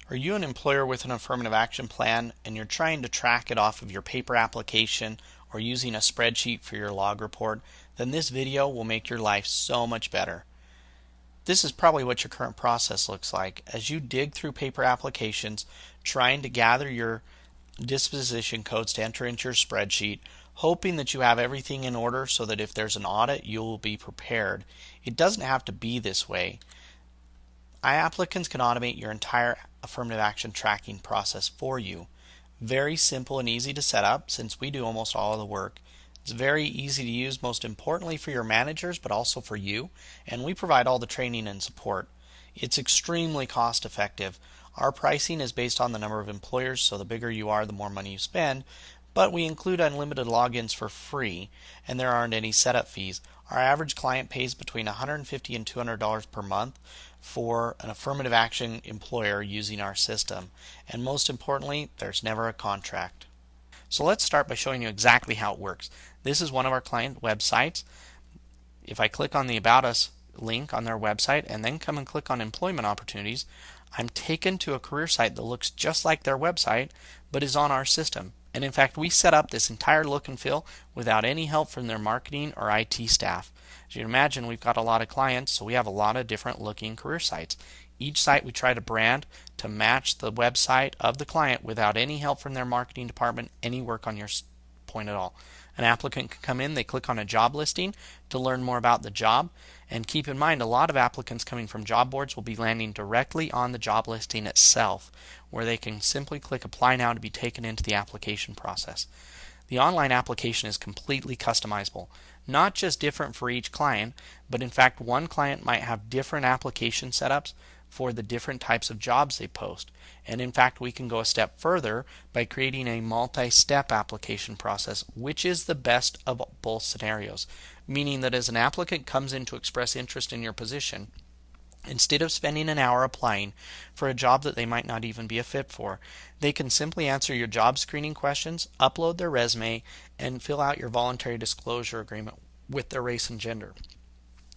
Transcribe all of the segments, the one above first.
Are you an employer with an affirmative action plan and you're trying to track it off of your paper application or using a spreadsheet for your log report? Then this video will make your life so much better. This is probably what your current process looks like as you dig through paper applications trying to gather your disposition codes to enter into your spreadsheet, hoping that you have everything in order so that if there's an audit you will be prepared. It doesn't have to be this way. iApplicants can automate your entire affirmative action tracking process for you. Very simple and easy to set up since we do almost all of the work. It's very easy to use, most importantly for your managers, but also for you, and we provide all the training and support. It's extremely cost effective. Our pricing is based on the number of employers, so the bigger you are, the more money you spend, but we include unlimited logins for free, and there aren't any setup fees. Our average client pays between $150 and $200 per month for an affirmative action employer using our system, and most importantly, there's never a contract. So let's start by showing you exactly how it works. This is one of our client websites. If I click on the About Us link on their website and then come and click on Employment Opportunities, I'm taken to a career site that looks just like their website but is on our system. And in fact, we set up this entire look and feel without any help from their marketing or IT staff. As you can imagine, we've got a lot of clients, so we have a lot of different looking career sites. Each site we try to brand to match the website of the client without any help from their marketing department, any work on your point at all. An applicant can come in, they click on a job listing to learn more about the job, and keep in mind a lot of applicants coming from job boards will be landing directly on the job listing itself, where they can simply click Apply Now to be taken into the application process. The online application is completely customizable, not just different for each client, but in fact one client might have different application setups for the different types of jobs they post. And in fact, we can go a step further by creating a multi-step application process, which is the best of both scenarios, meaning that as an applicant comes in to express interest in your position, instead of spending an hour applying for a job that they might not even be a fit for, they can simply answer your job screening questions, upload their resume, and fill out your voluntary disclosure agreement with their race and gender.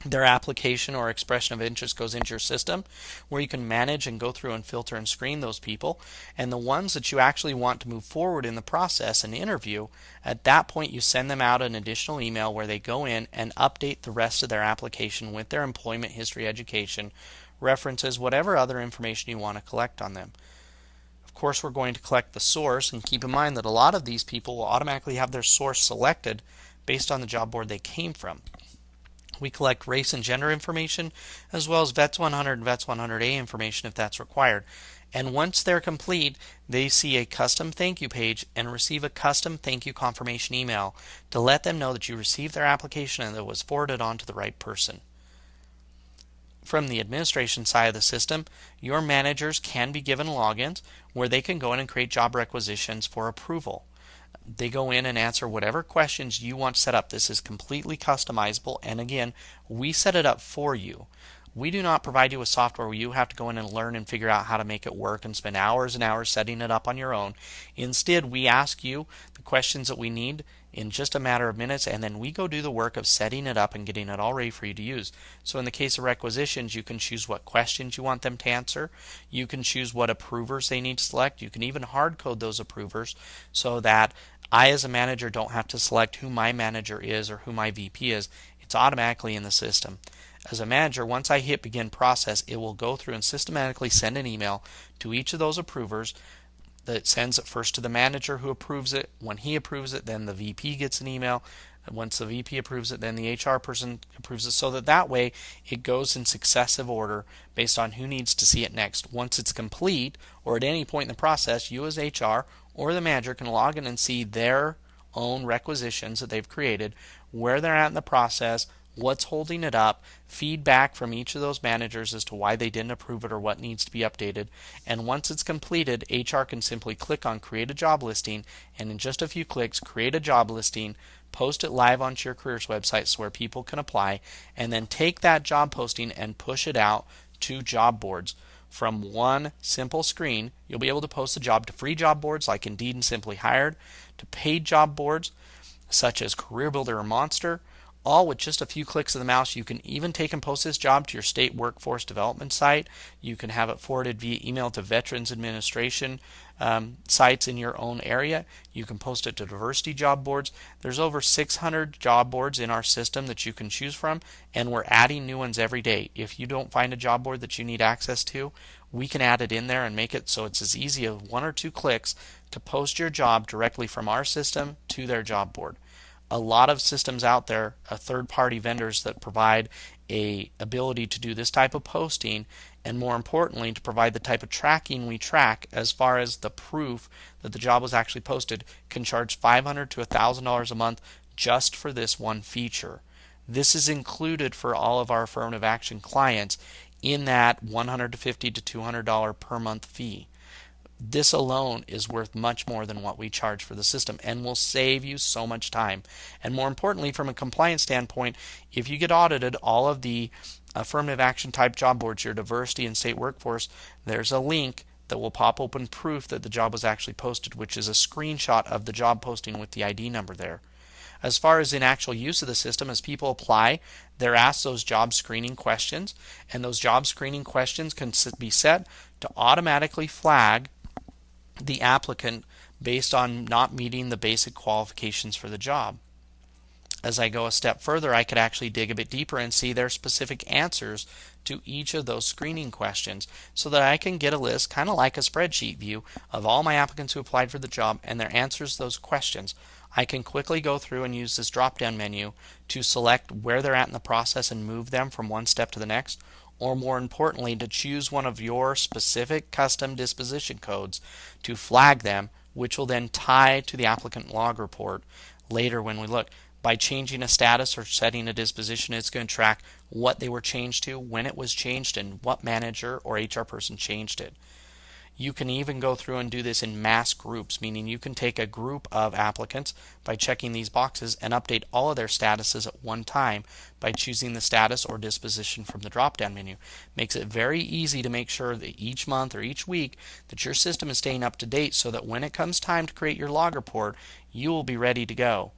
Their application or expression of interest goes into your system where you can manage and go through and filter and screen those people, and the ones that you actually want to move forward in the process and interview, at that point you send them out an additional email where they go in and update the rest of their application with their employment history, education, references, whatever other information you want to collect on them. Of course, we're going to collect the source, and keep in mind that a lot of these people will automatically have their source selected based on the job board they came from. We collect race and gender information as well as VETS 100 and VETS 100A information if that's required. And once they're complete, they see a custom thank you page and receive a custom thank you confirmation email to let them know that you received their application and that it was forwarded on to the right person. From the administration side of the system, your managers can be given logins where they can go in and create job requisitions for approval. They go in and answer whatever questions you want set up. This is completely customizable, and again, we set it up for you. We do not provide you with software where you have to go in and learn and figure out how to make it work and spend hours and hours setting it up on your own. Instead, we ask you the questions that we need in just a matter of minutes, and then we go do the work of setting it up and getting it all ready for you to use. So in the case of requisitions, you can choose what questions you want them to answer. You can choose what approvers they need to select. You can even hard code those approvers so that I as a manager don't have to select who my manager is or who my VP is. It's automatically in the system. As a manager, once I hit begin process, it will go through and systematically send an email to each of those approvers that sends it first to the manager who approves it. When he approves it, then the VP gets an email. And once the VP approves it, then the HR person approves it, so that way it goes in successive order based on who needs to see it next. Once it's complete, or at any point in the process, you as HR or the manager can log in and see their own requisitions that they've created, where they're at in the process, what's holding it up, feedback from each of those managers as to why they didn't approve it or what needs to be updated. And once it's completed, HR can simply click on create a job listing, and in just a few clicks create a job listing, post it live onto your careers website so where people can apply, and then take that job posting and push it out to job boards. From one simple screen, you'll be able to post the job to free job boards like Indeed and Simply Hired, to paid job boards such as CareerBuilder or Monster, all with just a few clicks of the mouse. You can even take and post this job to your state workforce development site. You can have it forwarded via email to Veterans Administration sites in your own area. You can post it to diversity job boards. There's over 600 job boards in our system that you can choose from, and we're adding new ones every day. If you don't find a job board that you need access to, we can add it in there and make it so it's as easy as 1 or 2 clicks to post your job directly from our system to their job board. A lot of systems out there, third-party vendors that provide a ability to do this type of posting, and more importantly to provide the type of tracking we track as far as the proof that the job was actually posted, can charge $500 to $1,000 a month just for this one feature. This is included for all of our affirmative action clients in that $150 to $200 per month fee. This alone is worth much more than what we charge for the system and will save you so much time. And more importantly, from a compliance standpoint, if you get audited, all of the affirmative action type job boards, your diversity and state workforce, there's a link that will pop open proof that the job was actually posted, which is a screenshot of the job posting with the ID number there. As far as in actual use of the system, as people apply, they're asked those job screening questions, and those job screening questions can be set to automatically flag the applicant based on not meeting the basic qualifications for the job. As I go a step further, I could actually dig a bit deeper and see their specific answers to each of those screening questions so that I can get a list, kind of like a spreadsheet view, of all my applicants who applied for the job and their answers to those questions. I can quickly go through and use this drop-down menu to select where they're at in the process and move them from one step to the next, or more importantly, to choose one of your specific custom disposition codes to flag them, which will then tie to the applicant log report later when we look. By changing a status or setting a disposition, it's going to track what they were changed to, when it was changed, and what manager or HR person changed it. You can even go through and do this in mass groups, meaning you can take a group of applicants by checking these boxes and update all of their statuses at one time by choosing the status or disposition from the drop-down menu. Makes it very easy to make sure that each month or each week that your system is staying up to date so that when it comes time to create your log report, you will be ready to go.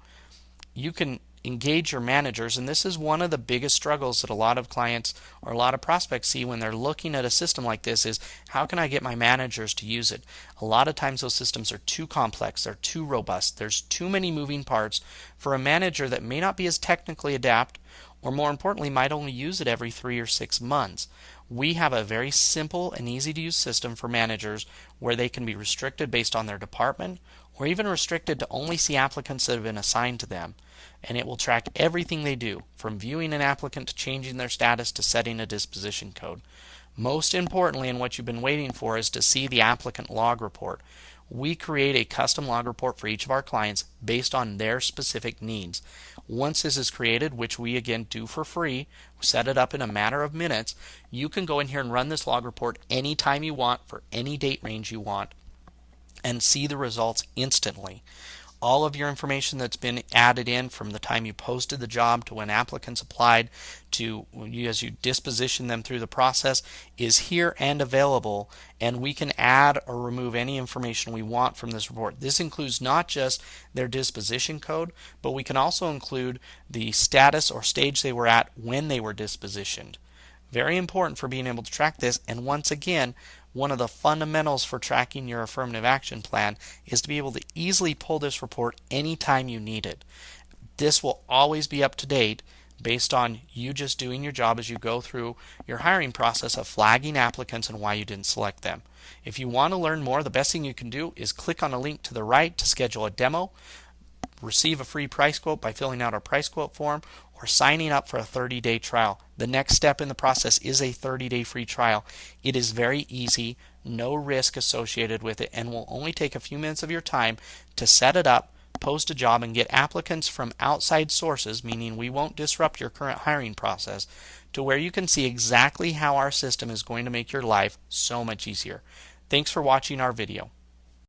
You can engage your managers, and this is one of the biggest struggles that a lot of clients or a lot of prospects see when they're looking at a system like this is, how can I get my managers to use it? A lot of times those systems are too complex, they're too robust, there's too many moving parts for a manager that may not be as technically adept, or more importantly might only use it every 3 or 6 months. We have a very simple and easy to use system for managers where they can be restricted based on their department, or even restricted to only see applicants that have been assigned to them. And it will track everything they do, from viewing an applicant to changing their status to setting a disposition code. Most importantly, and what you've been waiting for, is to see the applicant log report. We create a custom log report for each of our clients based on their specific needs. Once this is created, which we again do for free, set it up in a matter of minutes, you can go in here and run this log report anytime you want for any date range you want and see the results instantly. All of your information that's been added in from the time you posted the job to when applicants applied to as you disposition them through the process is here and available, and we can add or remove any information we want from this report. This includes not just their disposition code, but we can also include the status or stage they were at when they were dispositioned. Very important for being able to track this, and once again, one of the fundamentals for tracking your affirmative action plan is to be able to easily pull this report anytime you need it. This will always be up to date based on you just doing your job as you go through your hiring process of flagging applicants and why you didn't select them. If you want to learn more, the best thing you can do is click on a link to the right to schedule a demo, receive a free price quote by filling out our price quote form, or signing up for a 30-day trial. The next step in the process is a 30-day free trial. It is very easy, no risk associated with it, and will only take a few minutes of your time to set it up, post a job, and get applicants from outside sources, meaning we won't disrupt your current hiring process, to where you can see exactly how our system is going to make your life so much easier. Thanks for watching our video.